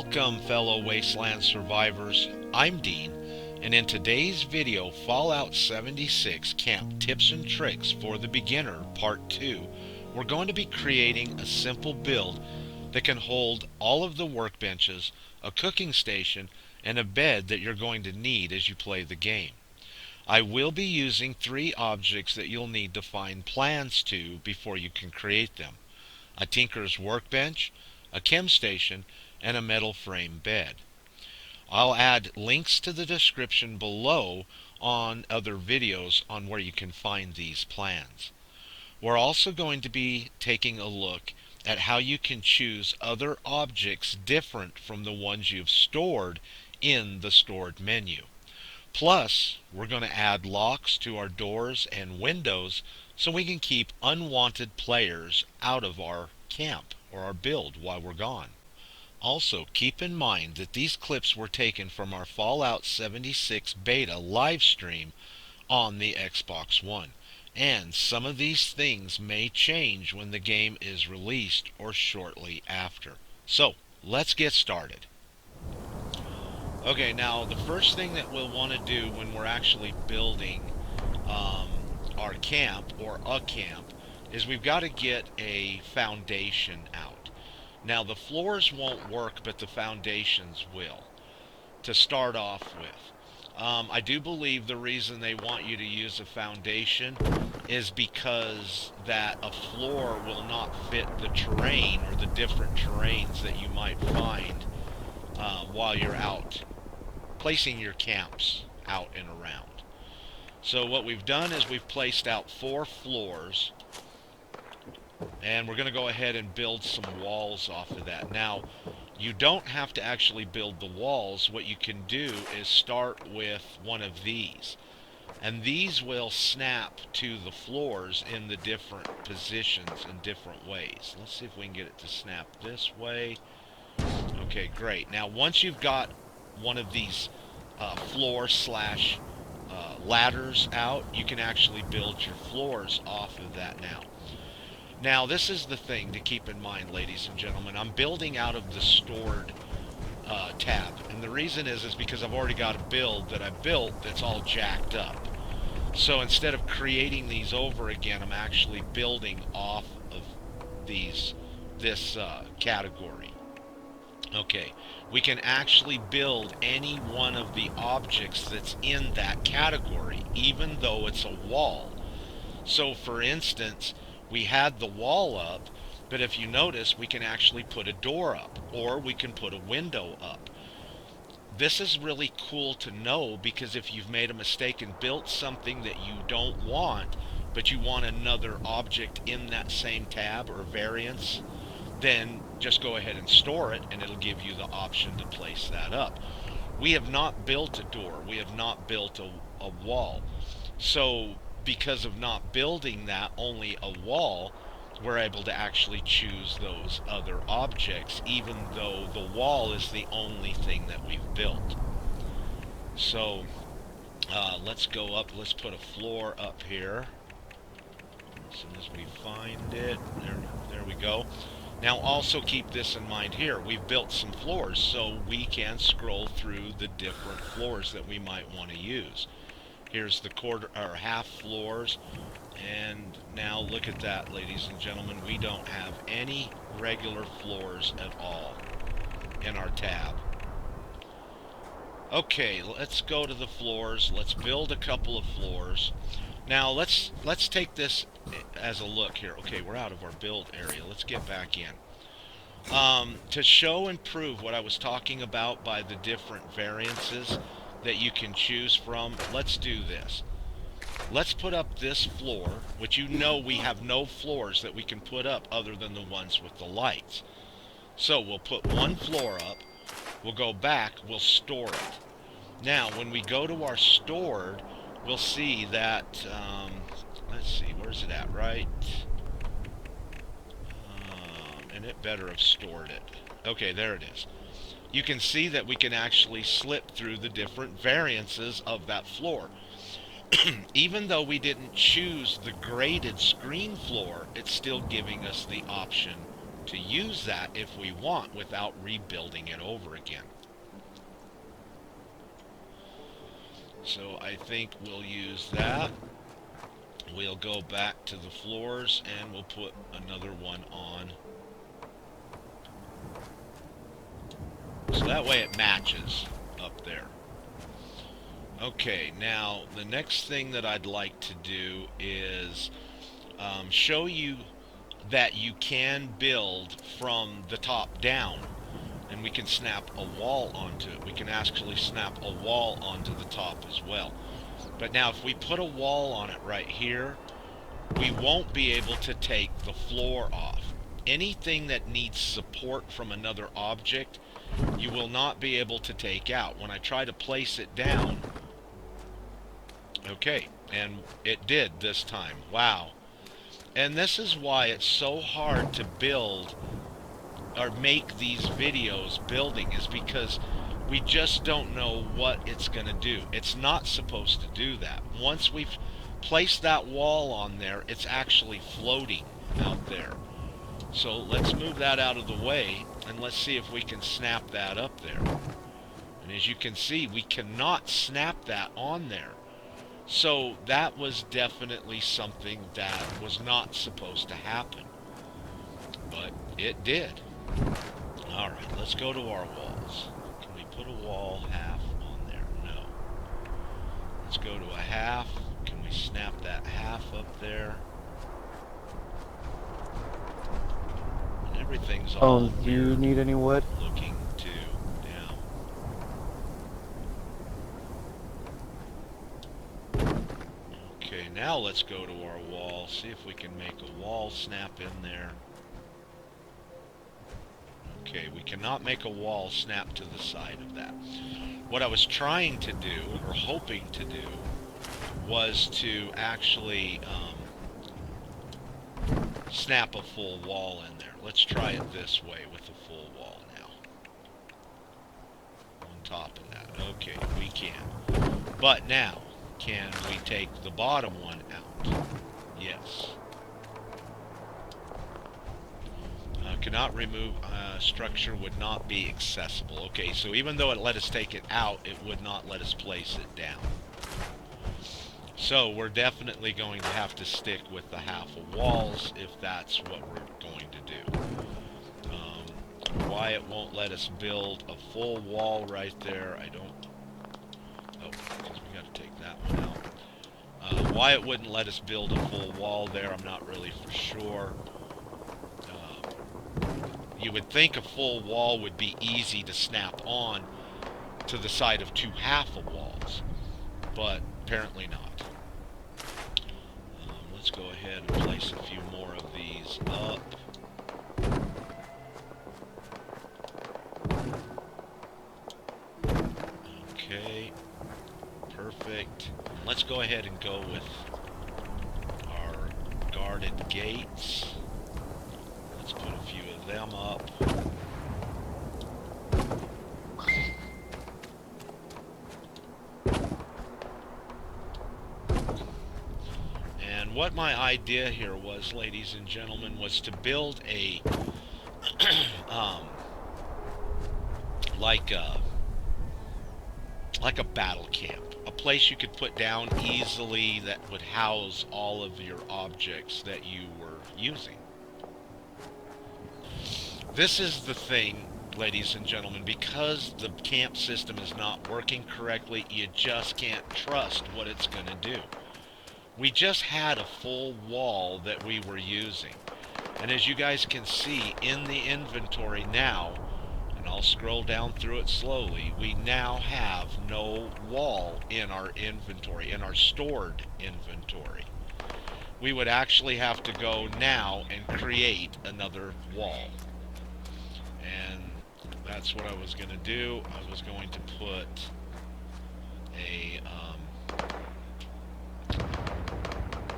Welcome, fellow Wasteland survivors. I'm Dean, and in today's video, Fallout 76 Camp Tips and Tricks for the Beginner Part 2, we're going to be creating a simple build that can hold all of the workbenches, a cooking station, and a bed that you're going to need as you play the game. I will be using 3 objects that you'll need to find plans to before you can create them: a tinker's workbench, a chem station, and a metal frame bed. I'll add links to the description below on other videos on where you can find these plans. We're also going to be taking a look at how you can choose other objects different from the ones you've stored in the stored menu. Plus, we're going to add locks to our doors and windows so we can keep unwanted players out of our camp or our build while we're gone. Also, keep in mind that these clips were taken from our Fallout 76 beta live stream on the Xbox One, and some of these things may change when the game is released or shortly after. So, let's get started. Okay, now the first thing that we'll want to do when we're actually building our camp or a camp is we've got to get a foundation out. Now the floors won't work, but the foundations will, to start off with. I do believe the reason they want you to use a foundation is because that a floor will not fit the terrain or the different terrains that you might find while you're out placing your camps out and around. So what we've done is we've placed out 4 floors, and we're going to go ahead and build some walls off of that. Now, you don't have to actually build the walls. What you can do is start with one of these, and these will snap to the floors in the different positions in different ways. Let's see if we can get it to snap this way. Okay, great. Now, once you've got one of these floor slash ladders out, you can actually build your floors off of that now. Now, this is the thing to keep in mind, ladies and gentlemen. I'm building out of the stored tab, and the reason is because I've already got a build that I built that's all jacked up. So instead of creating these over again, I'm actually building off of this category. Okay, we can actually build any one of the objects that's in that category, even though it's a wall. So for instance, we had the wall up, but if you notice, we can actually put a door up, or we can put a window up. This is really cool to know, because if you've made a mistake and built something that you don't want, but you want another object in that same tab or variance, then just go ahead and store it, and it'll give you the option to place that up. We have not built a door. We have not built a wall. So because of not building that, only a wall, we're able to actually choose those other objects, even though the wall is the only thing that we've built. So let's go up. Let's put a floor up here. As soon as we find it, there we go. Now also keep this in mind here. We've built some floors, so we can scroll through the different floors that we might want to use. Here's the quarter or half floors, and now look at that, ladies and gentlemen. We don't have any regular floors at all in our tab. Okay, let's go to the floors. Let's build a couple of floors. Now let's take this as a look here. Okay, we're out of our build area. Let's get back in. To show and prove what I was talking about by the different variances that you can choose from, let's do this. Let's put up this floor, which you know we have no floors that we can put up other than the ones with the lights. So we'll put one floor up, we'll go back, we'll store it. Now, when we go to our stored, we'll see that, let's see, where's it at, right? And it better have stored it. Okay, there it is. You can see that we can actually slip through the different variances of that floor. Even though we didn't choose the graded screen floor, it's still giving us the option to use that if we want without rebuilding it over again. So I think we'll use that. We'll go back to the floors and we'll put another one on. So that way it matches up there. Okay, now the next thing that I'd like to do is show you that you can build from the top down, and we can snap a wall onto it. We can actually snap a wall onto the top as well. But now if we put a wall on it right here, we won't be able to take the floor off. Anything that needs support from another object, you will not be able to take out. When I try to place it down, okay, and it did this time. Wow. And this is why it's so hard to build or make these videos building, is because we just don't know what it's going to do. It's not supposed to do that. Once we've placed that wall on there, it's actually floating out there. So let's move that out of the way, and let's see if we can snap that up there. And as you can see, we cannot snap that on there. So that was definitely something that was not supposed to happen. But it did. Alright, let's go to our walls. Can we put a wall half on there? No. Let's go to a half. Can we snap that half up there? And everything's all Do you need any wood? looking too. Yeah. Okay, now let's go to our wall. See if we can make a wall snap in there. Okay, we cannot make a wall snap to the side of that. What I was trying to do, or hoping to do, was to actually snap a full wall in there. Let's try it this way with a full wall now. On top of that. Okay, we can. But now, can we take the bottom one out? Yes. Cannot remove structure, would not be accessible. Okay, so even though it let us take it out, it would not let us place it down. So we're definitely going to have to stick with the half of walls if that's what we're going to do. Why it won't let us build a full wall right there, I don't... Oh, because we got to take that one out. Why it wouldn't let us build a full wall there, I'm not really for sure. You would think a full wall would be easy to snap on to the side of two half of walls, but apparently not. Let's go ahead and place a few more of these up. Okay, perfect. Let's go ahead and go with our guarded gates. Let's put a few of them up. And what my idea here was, ladies and gentlemen, was to build a like a battle camp, a place you could put down easily that would house all of your objects that you were using. This is the thing, ladies and gentlemen, because the camp system is not working correctly, you just can't trust what it's going to do. We just had a full wall that we were using, and as you guys can see in the inventory now, and I'll scroll down through it slowly, we now have no wall in our inventory, in our stored inventory. We would actually have to go now and create another wall. And that's what I was going to do. I was going to put a,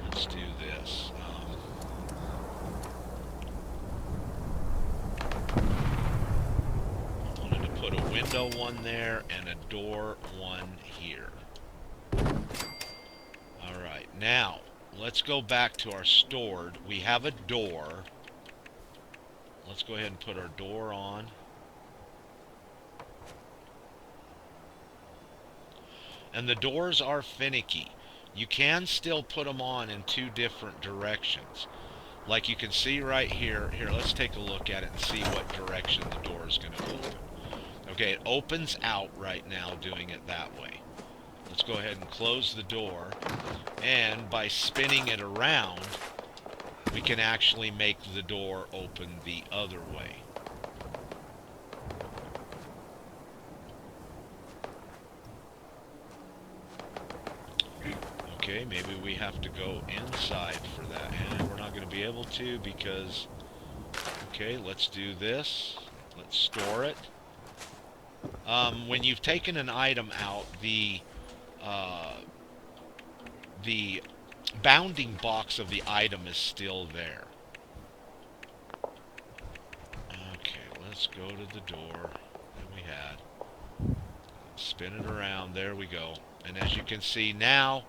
let's do this. I wanted to put a window one there and a door one here. Alright, now, let's go back to our stored. We have a door. let's go ahead and put our door on. And the doors are finicky. You can still put them on in two different directions. Like you can see right here. Here, let's take a look at it and see what direction the door is going to open. Okay, it opens out right now doing it that way. Let's go ahead and close the door. And by spinning it around, we can actually make the door open the other way. Okay, maybe we have to go inside for that. And we're not going to be able to because... Okay, let's do this. Let's store it. When you've taken an item out, the bounding box of the item is still there. Okay, let's go to the door that we had. Spin it around. There we go. And as you can see now,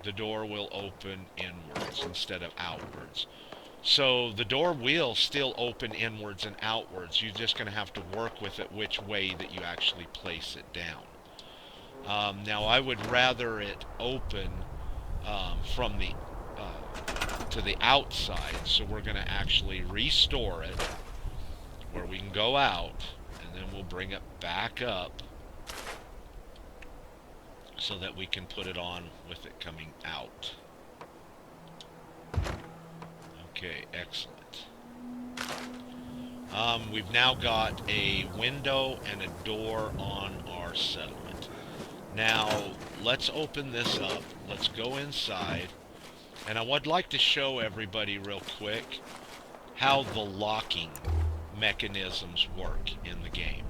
the door will open inwards instead of outwards. So the door will still open inwards and outwards. You're just going to have to work with it which way that you actually place it down. Now I would rather it open from the to the outside, so we're going to actually restore it where we can go out, and then we'll bring it back up so that we can put it on with it coming out. Okay, excellent. We've now got a window and a door on our settlement. Now, let's open this up. Let's go inside. And I would like to show everybody real quick how the locking mechanisms work in the game.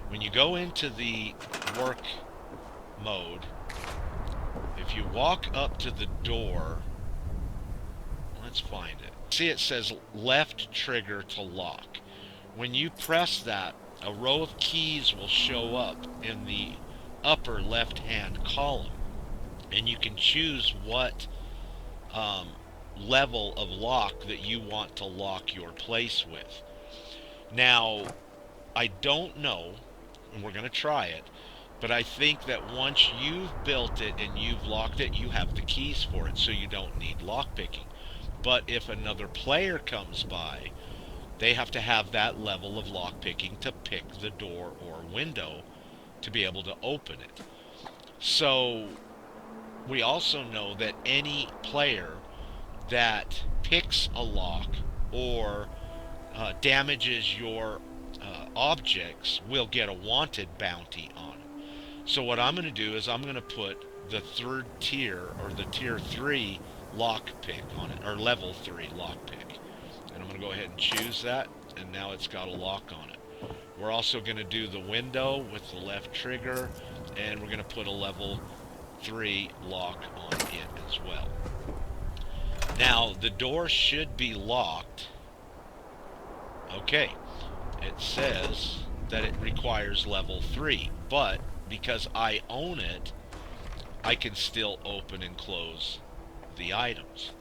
When you go into the work mode, if you walk up to the door, let's find it. See, it says left trigger to lock. When you press that, a row of keys will show up in the upper left-hand column, and you can choose what level of lock that you want to lock your place with. Now, I don't know, and we're going to try it, but I think that once you've built it and you've locked it, you have the keys for it, so you don't need lock picking. But if another player comes by, they have to have that level of lock picking to pick the door or window to be able to open it. So we also know that any player that picks a lock or damages your objects will get a wanted bounty on it. So what I'm going to do is I'm going to put the third tier, or the tier 3 lock pick on it, or level 3 lock pick. And I'm going to go ahead and choose that, and now it's got a lock on it. We're also going to do the window with the left trigger, and we're going to put a level 3 lock on it as well. Now, the door should be locked. Okay, it says that it requires level 3, but because I own it, I can still open and close the items.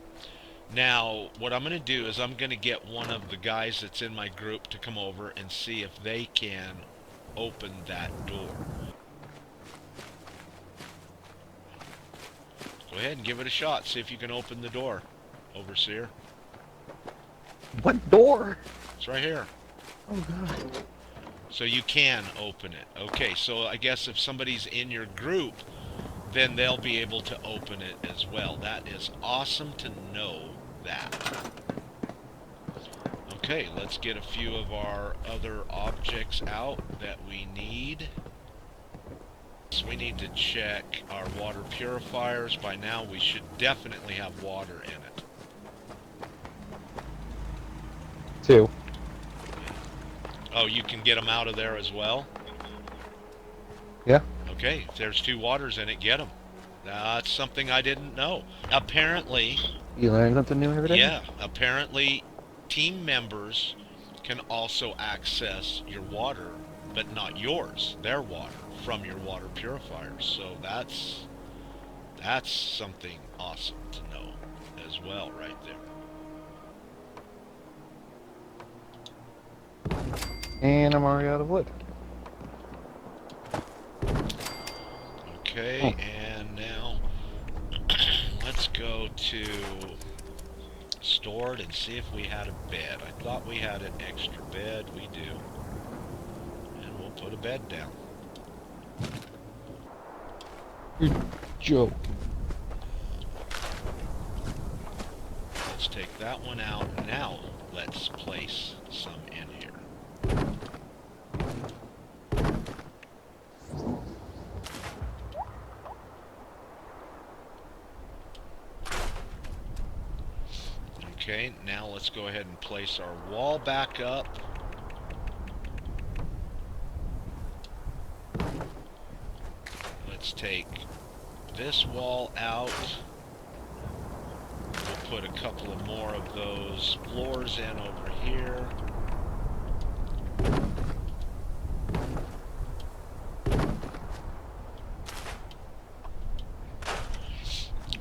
Now, what I'm going to do is I'm going to get one of the guys that's in my group to come over and see if they can open that door. Go ahead and give it a shot. See if you can open the door, Overseer. What door? It's right here. Oh, God. So you can open it. Okay, so I guess if somebody's in your group, then they'll be able to open it as well. That is awesome to know that. Okay, let's get a few of our other objects out that we need. So we need to check our water purifiers. By now we should definitely have water in it. 2. Oh, you can get them out of there as well? Yeah. Okay, if there's 2 waters in it, get them. That's something I didn't know. Apparently... You learn something new every day? Yeah, apparently team members can also access your water, but not yours, their water, from your water purifiers. So that's something awesome to know as well right there. And I'm already out of wood. Okay, Hmm. and now let's go to stored and see if we had a bed. I thought we had an extra bed. We do. And we'll put a bed down. You're joking. Let's take that one out. Now let's place some in here. Okay, now let's go ahead and place our wall back up. Let's take this wall out. We'll put a couple of more of those floors in over here.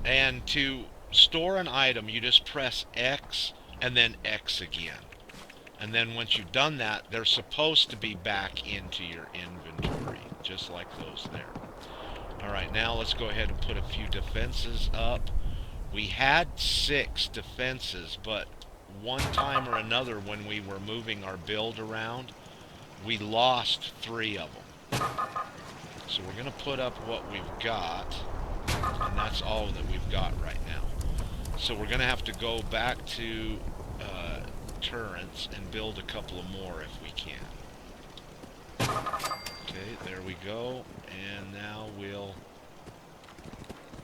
And to store an item, you just press X and then X again. And then once you've done that, they're supposed to be back into your inventory, just like those there. Alright, now let's go ahead and put a few defenses up. We had 6 defenses, but one time or another when we were moving our build around, we lost 3 of them. So we're going to put up what we've got, and that's all that we've got right now. So we're going to have to go back to turrets and build a couple of more if we can. Okay, there we go. And now we'll...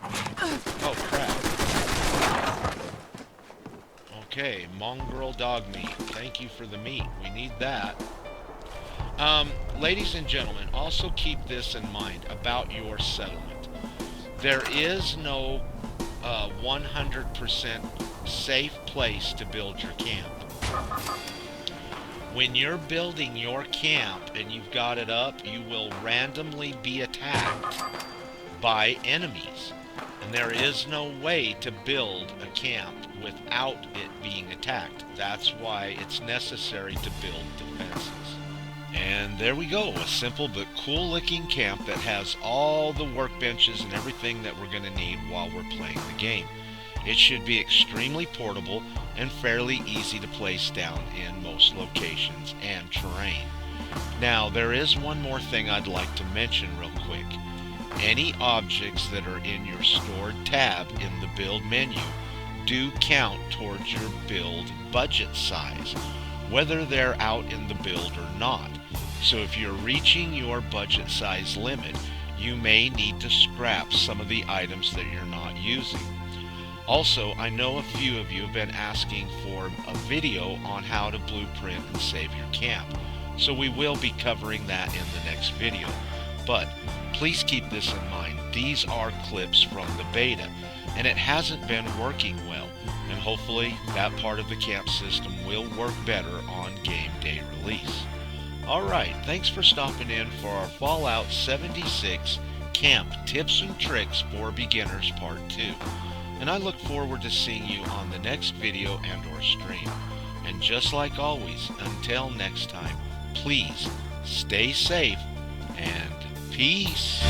Oh, crap. Okay, mongrel dog meat. Thank you for the meat. We need that. Ladies and gentlemen, also keep this in mind about your settlement. There is no 100% safe place to build your camp. When you're building your camp and you've got it up, you will randomly be attacked by enemies. And there is no way to build a camp without it being attacked. That's why it's necessary to build defenses. And there we go, a simple but cool looking camp that has all the workbenches and everything that we're going to need while we're playing the game. It should be extremely portable and fairly easy to place down in most locations and terrain. Now, there is one more thing I'd like to mention real quick. Any objects that are in your stored tab in the build menu do count towards your build budget size, whether they're out in the build or not. So if you're reaching your budget size limit, you may need to scrap some of the items that you're not using. Also, I know a few of you have been asking for a video on how to blueprint and save your camp, so we will be covering that in the next video. But please keep this in mind, these are clips from the beta, and it hasn't been working well, and hopefully that part of the camp system will work better on game day release. Alright, thanks for stopping in for our Fallout 76 Camp Tips and Tricks for Beginners Part 2. And I look forward to seeing you on the next video and or stream. And just like always, until next time, please stay safe and peace.